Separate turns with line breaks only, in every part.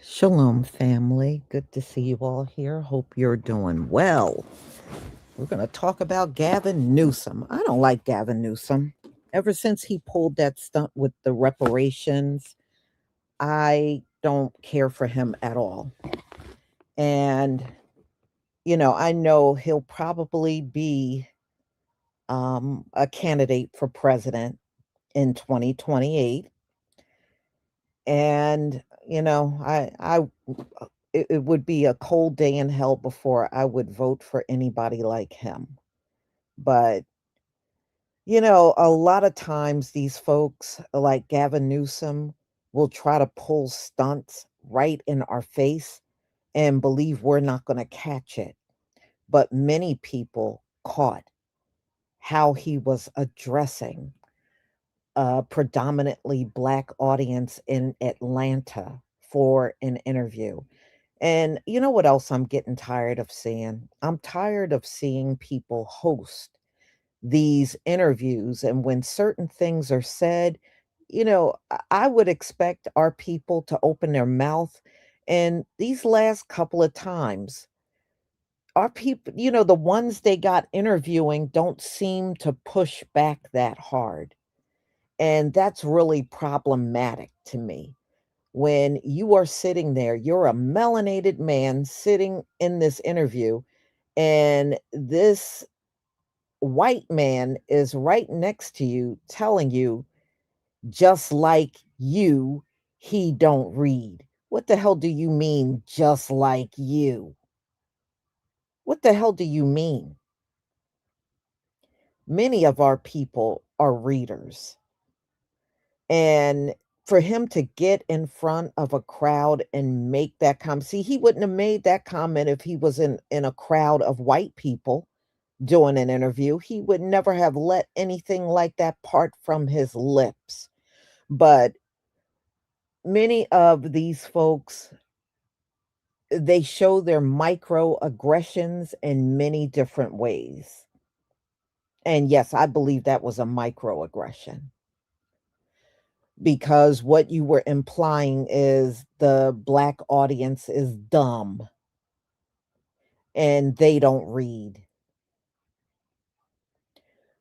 Shalom, family. Good to see you all here. Hope you're doing well. We're going to talk about Gavin Newsom. I don't like Gavin Newsom. Ever since he pulled that stunt with the reparations, I don't care for him at all. And, I know he'll probably be a candidate for president in 2028. And, it would be a cold day in hell before I would vote for anybody like him. But, a lot of times these folks like Gavin Newsom will try to pull stunts right in our face and believe we're not going to catch it. But many people caught how he was addressing a predominantly Black audience in Atlanta for an interview. And you know what else I'm getting tired of seeing? I'm tired of seeing people host these interviews. And when certain things are said, I would expect our people to open their mouth. And these last couple of times, our people, the ones they got interviewing don't seem to push back that hard. And that's really problematic to me when you are sitting there, you're a melanated man sitting in this interview, and this white man is right next to you telling you, just like you, he don't read. What the hell do you mean, just like you? What the hell do you mean? Many of our people are readers. And for him to get in front of a crowd and make that comment, see, he wouldn't have made that comment if he was in a crowd of white people doing an interview. He would never have let anything like that part from his lips. But many of these folks, they show their microaggressions in many different ways. And yes, I believe that was a microaggression. Because what you were implying is the Black audience is dumb and they don't read.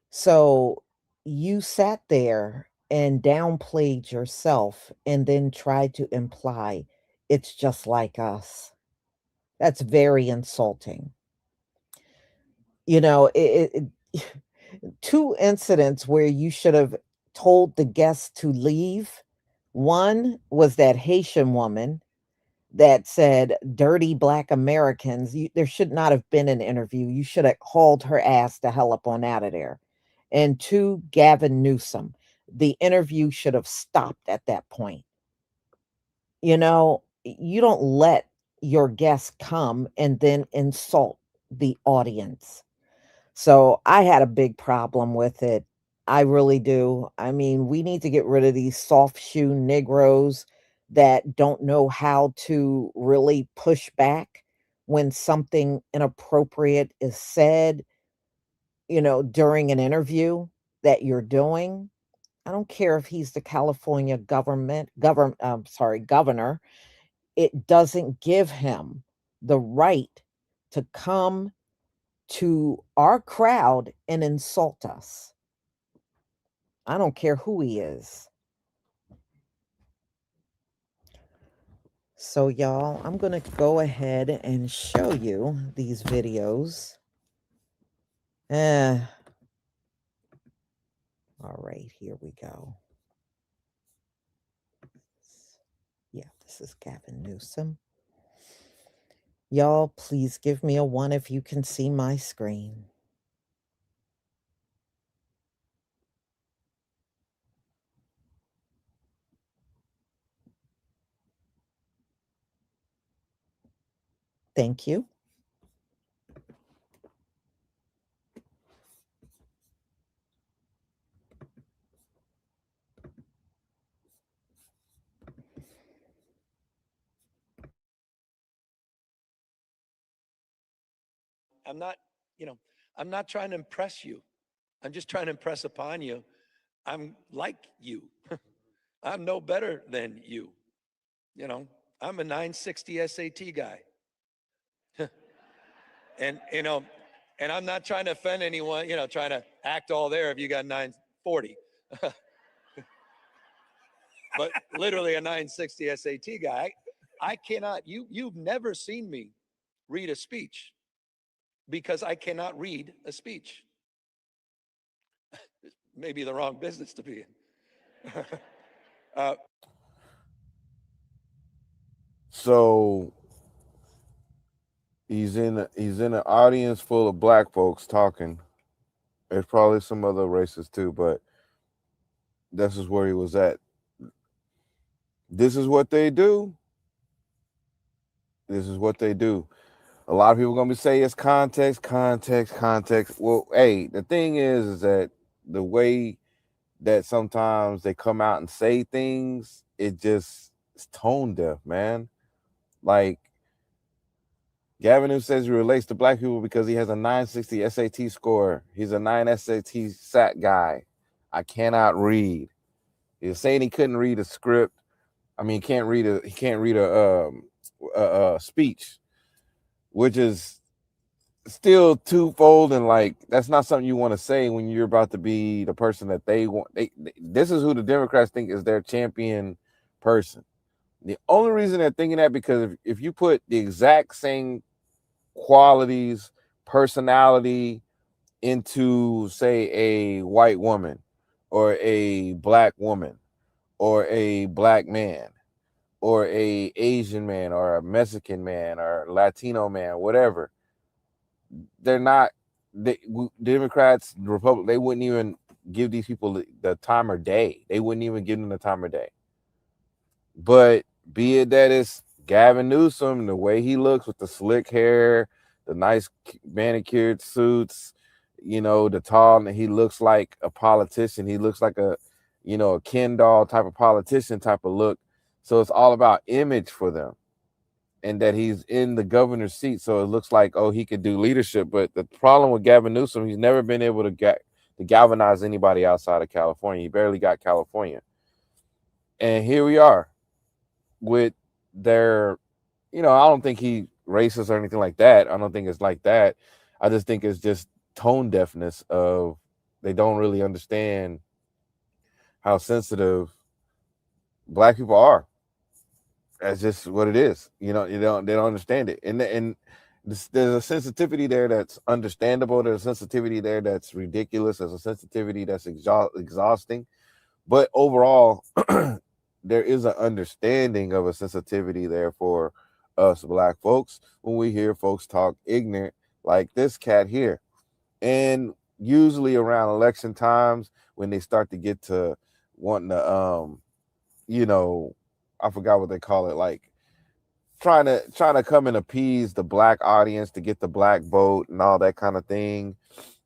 So you sat there and downplayed yourself and then tried to imply it's just like us. That's very insulting. It 2 incidents where you should have told the guests to leave. One was that Haitian woman that said, "Dirty Black Americans." There should not have been an interview. You should have hauled her ass the hell up on out of there. And 2, Gavin Newsom. The interview should have stopped at that point. You don't let your guests come and then insult the audience. So I had a big problem with it. I really do. I mean, we need to get rid of these soft shoe Negroes that don't know how to really push back when something inappropriate is said, during an interview that you're doing. I don't care if he's the California governor. It doesn't give him the right to come to our crowd and insult us. I don't care who he is. So, y'all, I'm going to go ahead and show you these videos. Eh, all right, here we go. Yeah, this is Gavin Newsom. Y'all, please give me a 1 if you can see my screen. Thank you.
I'm not, I'm not trying to impress you. I'm just trying to impress upon you. I'm like you. I'm no better than you. You know, I'm a 960 SAT guy. And, and I'm not trying to offend anyone, trying to act all there if you got 940. But literally a 960 SAT guy. I cannot, you've never seen me read a speech because I cannot read a speech. Maybe the wrong business to be in. uh,
So he's in an audience full of black folks talking. There's probably some other races too, but this is where he was at. This is what they do. This is what they do. A lot of people gonna be saying it's context, context, context. Well, hey, the thing is that the way that sometimes they come out and say things, it's tone deaf, man. Like Gavin Newsom says he relates to black people because he has a 960 SAT score. He's a 9 SAT SAT guy. I cannot read. He's saying he couldn't read a script. I mean, he can't read a speech, which is still twofold, and like that's not something you want to say when you're about to be the person that they want. This is who the Democrats think is their champion person. The only reason they're thinking that because if you put the exact same qualities, personality into, say, a white woman or a black woman or a black man or a Asian man or a Mexican man or Latino man, whatever, they're not Democrats, Republic. They wouldn't even give these people the time of day. They wouldn't even give them the time of day. But be it that it's Gavin Newsom, the way he looks with the slick hair, the nice manicured suits, the tall, and he looks like a politician. He looks like a Ken doll type of politician type of look. So it's all about image for them, and that he's in the governor's seat. So it looks like, oh, he could do leadership. But the problem with Gavin Newsom, he's never been able to galvanize anybody outside of California. He barely got California. And here we are with their, I don't think he racist or anything like that. I don't think it's like that. I just think it's just tone deafness of they don't really understand how sensitive black people are. That's just what it is. They don't understand it. And there's a sensitivity there that's understandable. There's a sensitivity there that's ridiculous. There's a sensitivity that's exhausting. But overall, there is an understanding of a sensitivity there for us black folks when we hear folks talk ignorant like this cat here. And usually around election times when they start to get to wanting to you know I forgot what they call it, like trying to come and appease the black audience to get the black vote and all that kind of thing.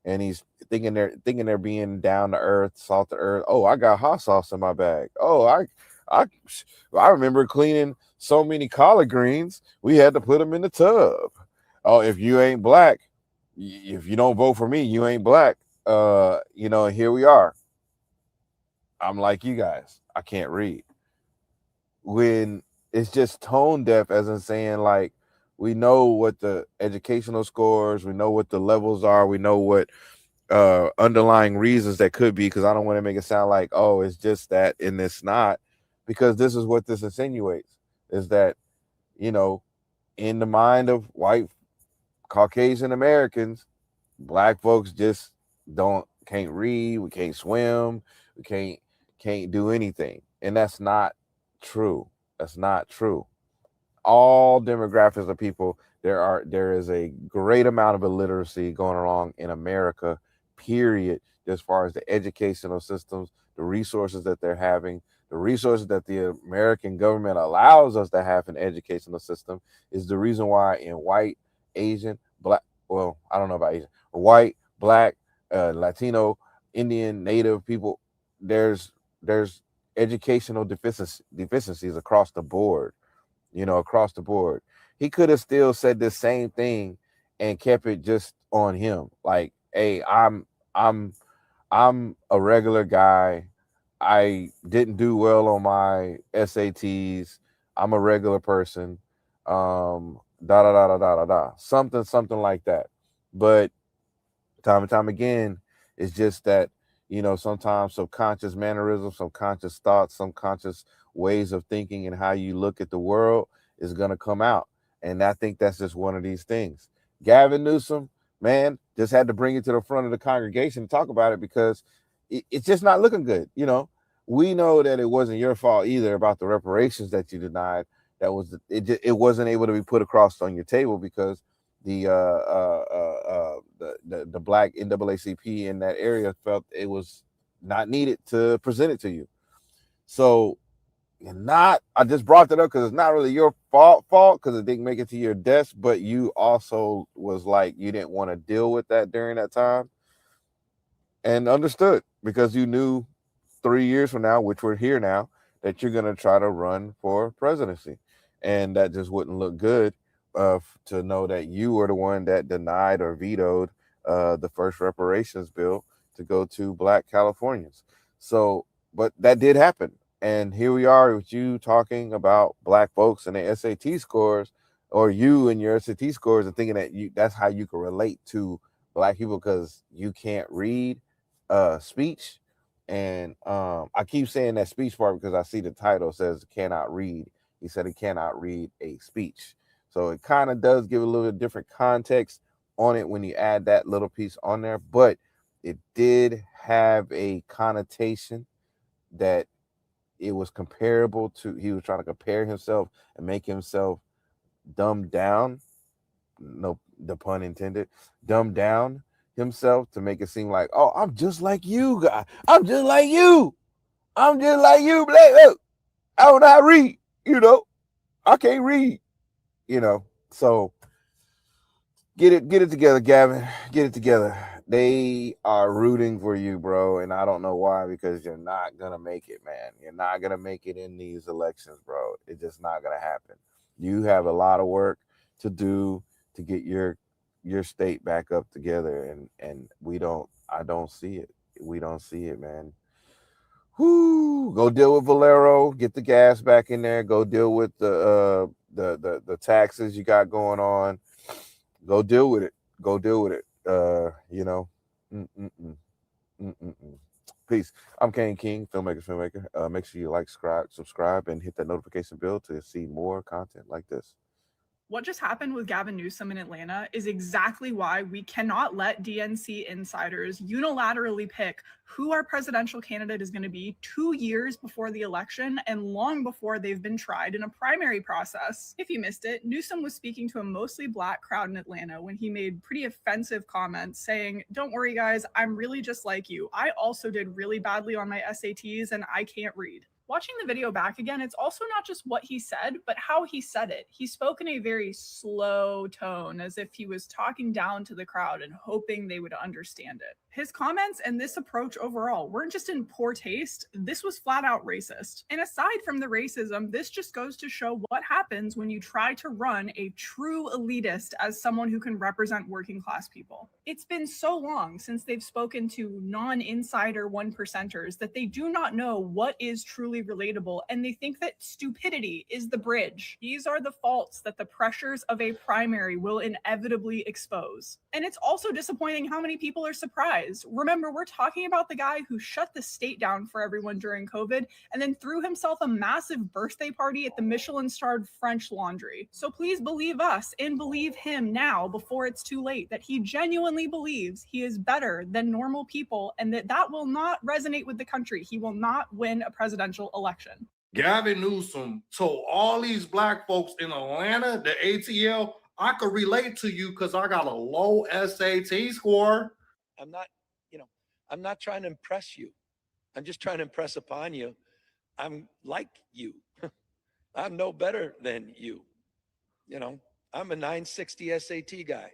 And he's thinking they're being down to earth, salt to earth. Oh, I got hot sauce in my bag. Oh, I I remember cleaning so many collard greens, we had to put them in the tub. Oh, if you ain't black, if you don't vote for me, you ain't black. Here we are. I'm like you guys. I can't read. When it's just tone deaf, as in saying, like, we know what the educational scores, we know what the levels are, we know what underlying reasons that could be, because I don't want to make it sound like, oh, it's just that and it's not, because this is what this insinuates, is that, you know in the mind of white Caucasian Americans, black folks just can't read, we can't swim, we can't do anything. And that's not true. That's not true. All demographics of people, there is a great amount of illiteracy going along in America, period, as far as the educational systems, the resources that they're having, the resources that the American government allows us to have an educational system is the reason why in white, Asian, black, well, I don't know about Asian, white, black, Latino, Indian, Native people, there's educational deficiencies across the board, across the board. He could have still said the same thing and kept it just on him. Like, hey, I'm I'm a regular guy. I didn't do well on my SATs. I'm a regular person. Da da da da da da da. Something like that. But time and time again, it's just that, sometimes subconscious mannerisms, subconscious thoughts, subconscious ways of thinking and how you look at the world is going to come out. And I think that's just one of these things. Gavin Newsom, man, just had to bring it to the front of the congregation and talk about it because it's just not looking good. We know that it wasn't your fault either about the reparations that you denied. It wasn't able to be put across on your table because the black NAACP in that area felt it was not needed to present it to you. So I just brought that up because it's not really your fault because it didn't make it to your desk, but you also was like you didn't want to deal with that during that time and understood because you knew 3 years from now, which we're here now, that you're going to try to run for presidency. And that just wouldn't look good to know that you were the one that denied or vetoed the first reparations bill to go to Black Californians. So, but that did happen. And here we are with you talking about Black folks and their SAT scores, or you and your SAT scores, and thinking that that's how you can relate to Black people because you can't read speech. And I keep saying that speech part because I see the title says cannot read. He said he cannot read a speech. So it kind of does give a little bit different context on it when you add that little piece on there. But it did have a connotation that it was comparable to, he was trying to compare himself and make himself dumbed down. No, the pun intended. Dumbed down himself to make it seem like, oh, I'm just like you, guy. I'm just like you. I'm just like you, Black. Look, I don't know how to read. I can't read. So get it together, Gavin. Get it together. They are rooting for you, bro, and I don't know why because you're not gonna make it, man. You're not gonna make it in these elections, bro. It's just not gonna happen. You have a lot of work to do to get your state back up together, and I don't see it. We don't see it, man. Whoo, go deal with Valero, get the gas back in there, go deal with the taxes you got going on. Go deal with it. Go deal with it. Mm-mm-mm. Mm-mm-mm. Peace. I'm Kane King, filmmaker. Make sure you like, subscribe, and hit that notification bell to see more content like this.
What just happened with Gavin Newsom in Atlanta is exactly why we cannot let DNC insiders unilaterally pick who our presidential candidate is going to be 2 years before the election and long before they've been tried in a primary process. If you missed it, Newsom was speaking to a mostly Black crowd in Atlanta when he made pretty offensive comments saying, "Don't worry, guys, I'm really just like you. I also did really badly on my SATs and I can't read." Watching the video back again, it's also not just what he said, but how he said it. He spoke in a very slow tone, as if he was talking down to the crowd and hoping they would understand it. His comments and this approach overall weren't just in poor taste, this was flat out racist. And aside from the racism, this just goes to show what happens when you try to run a true elitist as someone who can represent working class people. It's been so long since they've spoken to non-insider one percenters that they do not know what is truly relatable, and they think that stupidity is the bridge. These are the faults that the pressures of a primary will inevitably expose. And it's also disappointing how many people are surprised. Remember, we're talking about the guy who shut the state down for everyone during COVID and then threw himself a massive birthday party at the Michelin-starred French Laundry. So please believe us and believe him now before it's too late that he genuinely believes he is better than normal people and that will not resonate with the country. He will not win a presidential election.
Gavin Newsom told all these Black folks in Atlanta, the ATL, I could relate to you because I got a low SAT score.
I'm not trying to impress you. I'm just trying to impress upon you. I'm like you. I'm no better than you. I'm a 960 SAT guy.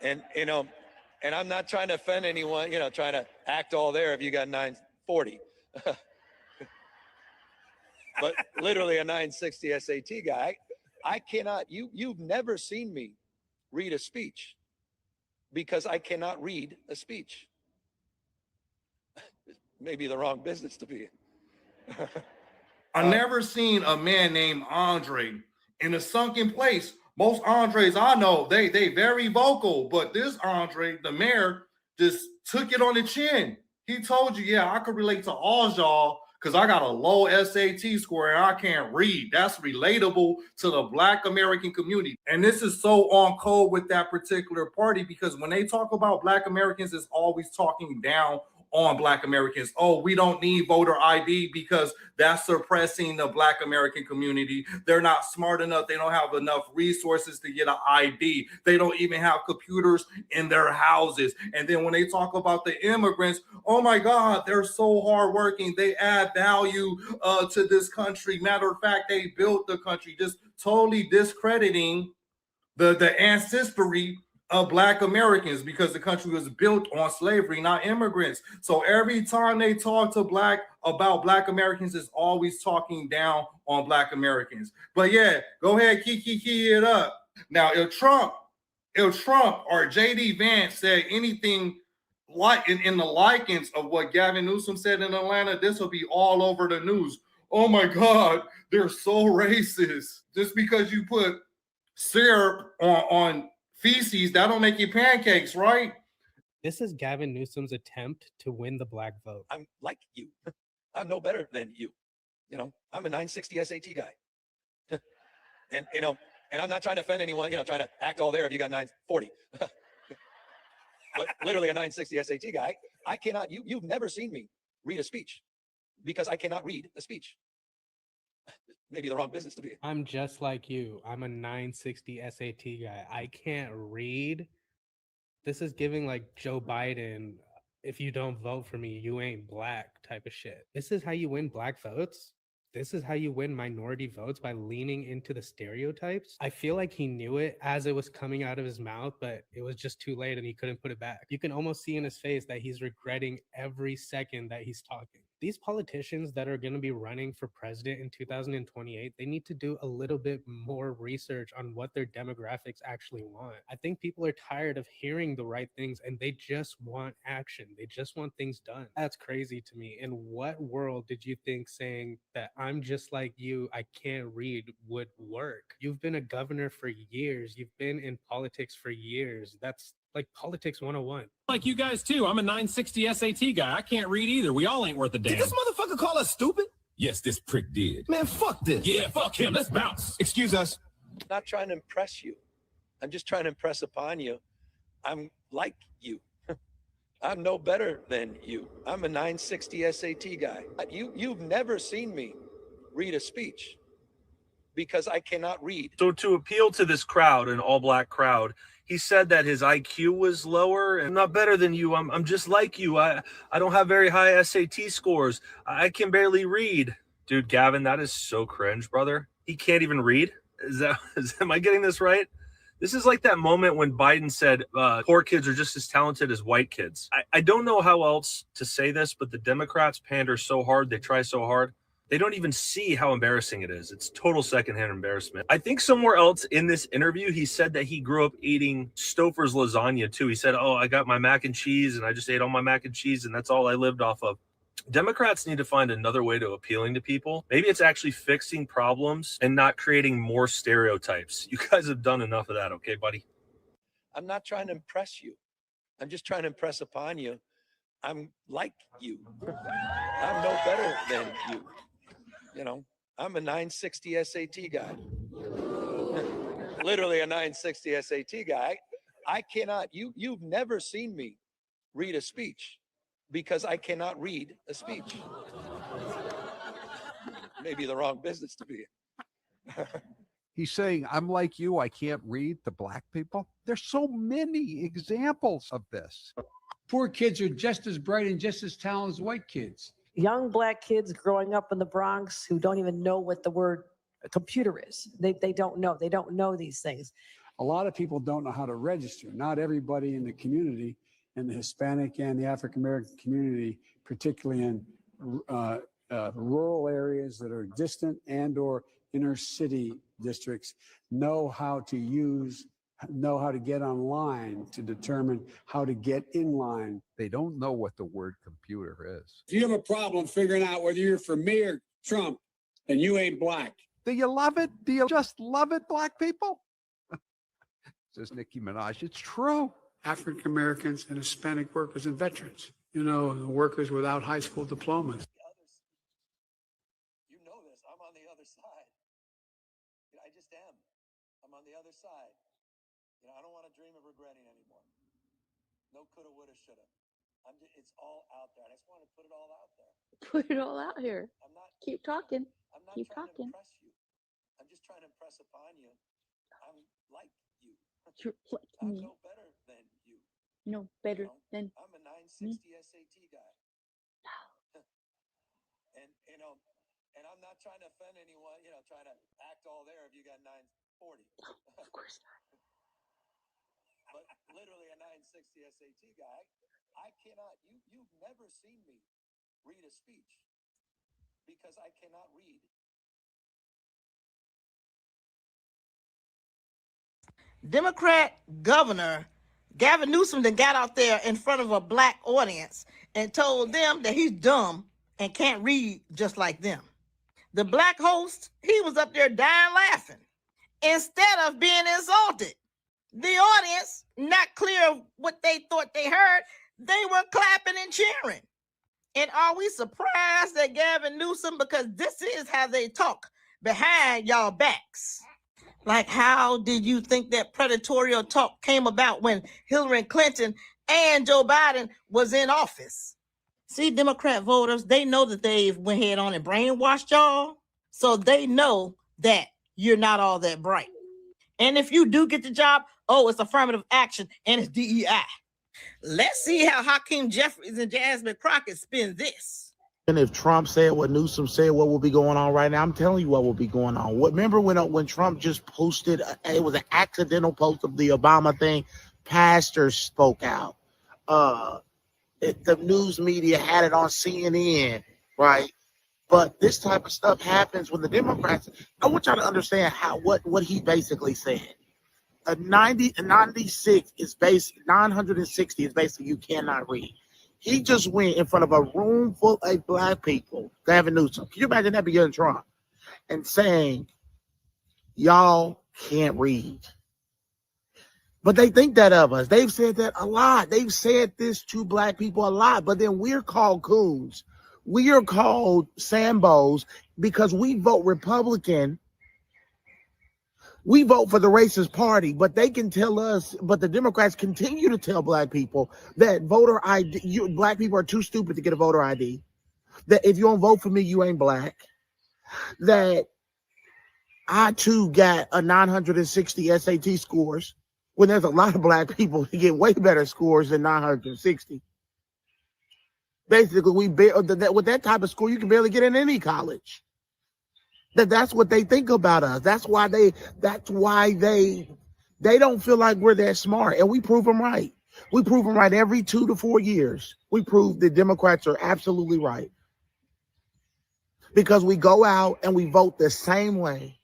and I'm not trying to offend anyone, trying to act all there if you got 940. But literally a 960 SAT guy. I cannot, you've never seen me read a speech because I cannot read a speech. Maybe the wrong business to be in.
I never seen a man named Andre in a sunken place. Most Andres I know, they very vocal, but this Andre, the mayor, just took it on the chin. He told you, yeah, I could relate to all y'all because I got a low SAT score and I can't read. That's relatable to the Black American community. And this is so on code with that particular party because when they talk about Black Americans, it's always talking down on Black Americans. Oh, we don't need voter ID because that's suppressing the Black American community. They're not smart enough. They don't have enough resources to get an ID. They don't even have computers in their houses. And then when they talk about the immigrants, oh my God, they're so hardworking. They add value to this country. Matter of fact, they built the country, just totally discrediting the ancestry of Black Americans because the country was built on slavery, not immigrants. So every time they talk to about Black Americans, it's always talking down on Black Americans. But yeah, go ahead, key it up. Now, if Trump or JD Vance said anything like in the likings of what Gavin Newsom said in Atlanta, this will be all over the news. Oh my God, they're so racist. Just because you put syrup on feces, that don't make you pancakes, right?
This is Gavin Newsom's attempt to win the Black vote.
I'm like you. I'm no better than you. You know, I'm a 960 SAT guy. And, you know, and I'm not trying to offend anyone, you know, trying to act all there if you got 940. But literally a 960 SAT guy. I cannot, you've never seen me read a speech because I cannot read a speech. Maybe the wrong business to be in.
I'm just like you. I'm a 960 SAT guy. I can't read. This is giving like Joe Biden, if you don't vote for me, you ain't Black type of shit. This is how you win Black votes. This is how you win minority votes, by leaning into the stereotypes. I feel like he knew it as it was coming out of his mouth, but it was just too late and he couldn't put it back. You can almost see in his face that he's regretting every second that he's talking. These politicians that are going to be running for president in 2028, they need to do a little bit more research on what their demographics actually want. I think people are tired of hearing the right things and they just want action. They just want things done. That's crazy to me. In what world did you think saying that I'm just like you, I can't read would work? You've been a governor for years. You've been in politics for years. That's like politics 101.
Like you guys too. I'm a 960 SAT guy. I can't read either. We all ain't worth a damn.
Did this motherfucker call us stupid?
Yes, this prick did.
Man, fuck this.
Yeah, fuck him. Let's bounce.
Excuse us.
I'm not trying to impress you. I'm just trying to impress upon you. I'm like you. I'm no better than you. I'm a 960 SAT guy. You've never seen me read a speech because I cannot read.
So to appeal to this crowd, an all-Black crowd, he said that his IQ was lower and I'm not better than you. I'm just like you. I don't have very high SAT scores. I can barely read. Dude, Gavin, that is so cringe, brother. He can't even read. Am I getting this right? This is like that moment when Biden said poor kids are just as talented as white kids. I don't know how else to say this, but the Democrats pander so hard. They try so hard. They don't even see how embarrassing it is. It's total secondhand embarrassment. I think somewhere else in this interview, he said that he grew up eating Stouffer's lasagna too. He said, oh, I got my mac and cheese and I just ate all my mac and cheese and that's all I lived off of. Democrats need to find another way to appealing to people. Maybe it's actually fixing problems and not creating more stereotypes. You guys have done enough of that, okay, buddy?
I'm not trying to impress you. I'm just trying to impress upon you. I'm like you. I'm no better than you. You know, I'm a 960 SAT guy. Literally a 960 SAT guy. I cannot, you've never seen me read a speech because I cannot read a speech. Maybe the wrong business to be in.
He's saying, I'm like you, I can't read to Black people. There's so many examples of this.
Poor kids are just as bright and just as talented as white kids.
Young Black kids growing up in the Bronx who don't even know what the word computer is. They don't know. They don't know these things.
A lot of people don't know how to register. Not everybody in the community, in the Hispanic and the African-American community, particularly in rural areas that are distant and or inner city districts, know how to get online to determine how to get in line.
They don't know what the word computer is.
If you have a problem figuring out whether you're for me or Trump, and you ain't black.
Do you love it? Do you just love it, black people? Says Nicki Minaj. It's true.
African Americans and Hispanic workers and veterans, you know, workers without high school diplomas.
You know this. I'm on the other side. I just am. I'm on the other side. I don't want to dream of regretting anymore. No coulda, woulda, shoulda. It's all out there. I just want to put it all out there.
Put it all out here. Keep talking.
I'm not
Keep
trying
talking.
to impress you. I'm just trying to impress upon you. I'm like you.
You're like
I'm
me.
no better than you.
No better than
I'm a 960 SAT guy. And I'm not trying to offend anyone, trying to act all there if you got 940.
Of course not.
But literally a 960 SAT guy, I cannot, you've never seen me read a speech because I cannot read.
Democrat governor Gavin Newsom then got out there in front of a black audience and told them that he's dumb and can't read just like them. The black host, he was up there dying laughing instead of being insulted. The audience, not clear of what they thought they heard, they were clapping and cheering. And are we surprised at Gavin Newsom? Because this is how they talk behind y'all backs. Like, how did you think that predatory talk came about when Hillary Clinton and Joe Biden was in office? See, Democrat voters, they know that they've went ahead on and brainwashed y'all. So they know that you're not all that bright. And if you do get the job, oh, it's affirmative action and it's DEI. Let's see how Hakeem Jeffries and Jasmine Crockett spin this.
And if Trump said what Newsom said, what will be going on right now? I'm telling you what will be going on. Remember when Trump just posted, it was an accidental post of the Obama thing, pastors spoke out. The news media had it on CNN, right? But this type of stuff happens when the Democrats, I want y'all to understand what he basically said. A 96 is 960 is basically you cannot read. He just went in front of a room full of black people, Gavin Newsom. Can you imagine that being Trump? And saying, y'all can't read. But they think that of us. They've said that a lot. They've said this to black people a lot. But then we're called coons. We are called Sambos because we vote Republican. We vote for the racist party, but they can tell us, but the Democrats continue to tell black people that voter ID, black people are too stupid to get a voter ID. That if you don't vote for me, you ain't black. That I too got a 960 SAT scores when there's a lot of black people who get way better scores than 960. Basically, with that type of score, you can barely get in any college. That's what they think about us. That's why they don't feel like we're that smart, and we prove them right. We prove them right every 2 to 4 years. We prove the Democrats are absolutely right because we go out and we vote the same way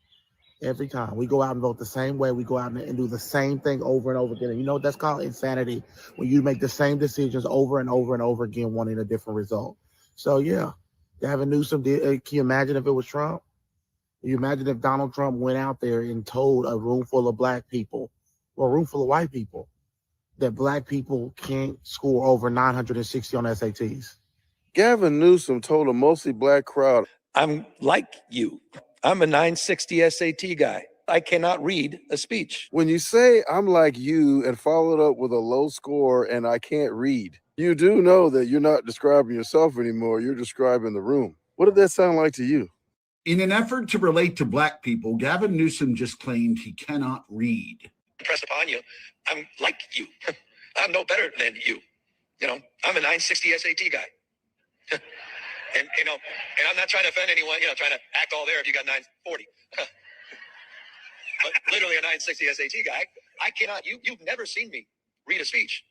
every time. We go out and vote the same way. We go out and do the same thing over and over again. And you know what that's called? Insanity. When you make the same decisions over and over and over again, wanting a different result. So yeah, Gavin Newsom did. Can you imagine if it was Trump? Can you imagine if Donald Trump went out there and told a room full of black people or a room full of white people that black people can't score over 960 on SATs?
Gavin Newsom told a mostly black crowd,
I'm like you. I'm a 960 SAT guy. I cannot read a speech.
when you say I'm like you and followed up with a low score and I can't read, you do know that you're not describing yourself anymore. You're describing the room. What did that sound like to you?
In an effort to relate to black people, Gavin Newsom just claimed he cannot read.
Impress upon you. I'm like you. I'm no better than you. I'm a 960 SAT guy. And I'm not trying to offend anyone, trying to act all there if you got 940. But literally a 960 SAT guy, I cannot, you've never seen me read a speech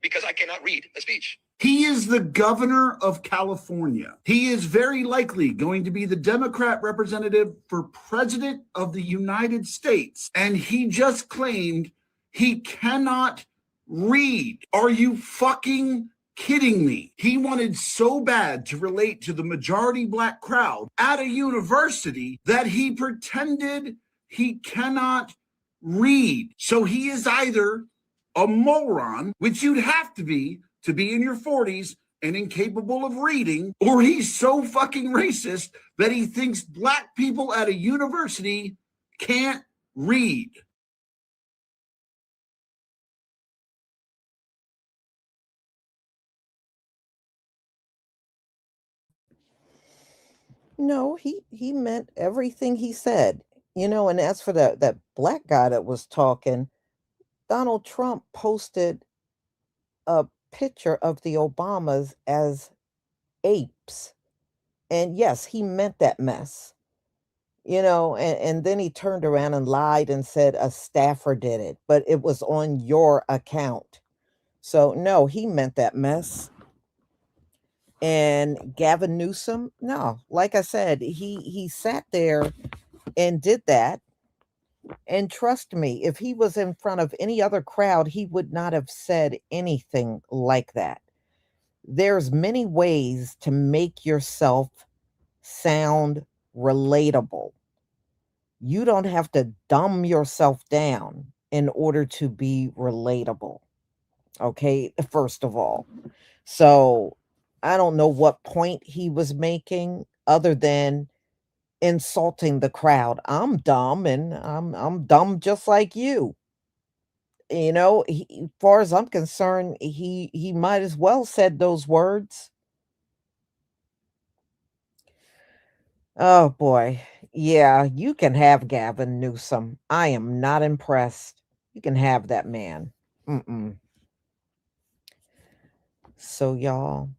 because I cannot read a speech.
He is the governor of California. He is very likely going to be the Democrat representative for president of the United States. And he just claimed he cannot read. Are you fucking kidding me? He wanted so bad to relate to the majority black crowd at a university that he pretended he cannot read. So he is either a moron, which you'd have to be in your 40s and incapable of reading, or he's so fucking racist that he thinks black people at a university can't read.
No, he meant everything he said. And as for that black guy that was talking, Donald Trump posted a picture of the Obamas as apes. And yes, he meant that mess. And then he turned around and lied and said a staffer did it, but it was on your account. So no, he meant that mess. And Gavin Newsom, no, like I said, he sat there and did that. And trust me, if he was in front of any other crowd, he would not have said anything like that. There's many ways to make yourself sound relatable. You don't have to dumb yourself down in order to be relatable. Okay, first of all. So I don't know what point he was making other than insulting the crowd. I'm dumb and I'm dumb just like you. Far as I'm concerned, he might as well said those words. Oh boy. Yeah, you can have Gavin Newsom. I am not impressed. You can have that man. Mm-mm. So y'all,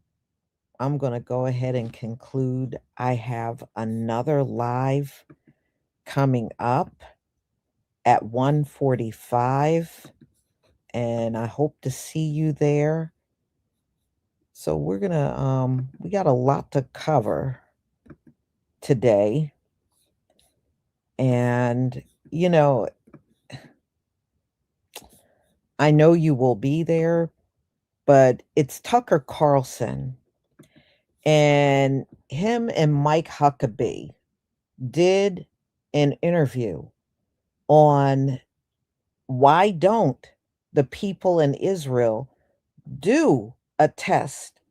I'm going to go ahead and conclude. I have another live coming up at 1:45 and I hope to see you there. So we're going to we got a lot to cover today. And I know you will be there, but it's Tucker Carlson and him and Mike Huckabee did an interview on why don't the people in Israel do a test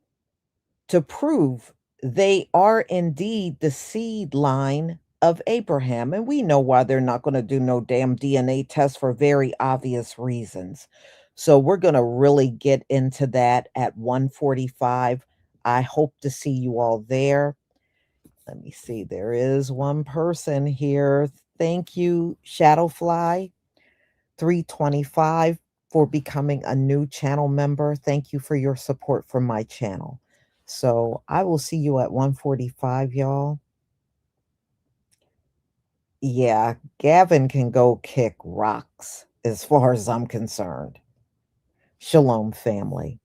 to prove they are indeed the seed line of Abraham. And we know why they're not going to do no damn DNA test for very obvious reasons. So we're going to really get into that at 1:45. I hope to see you all there. Let me see. There is one person here. Thank you, Shadowfly 325 for becoming a new channel member. Thank you for your support for my channel. So I will see you at 1:45, y'all. Yeah, Gavin can go kick rocks as far as I'm concerned. Shalom, family.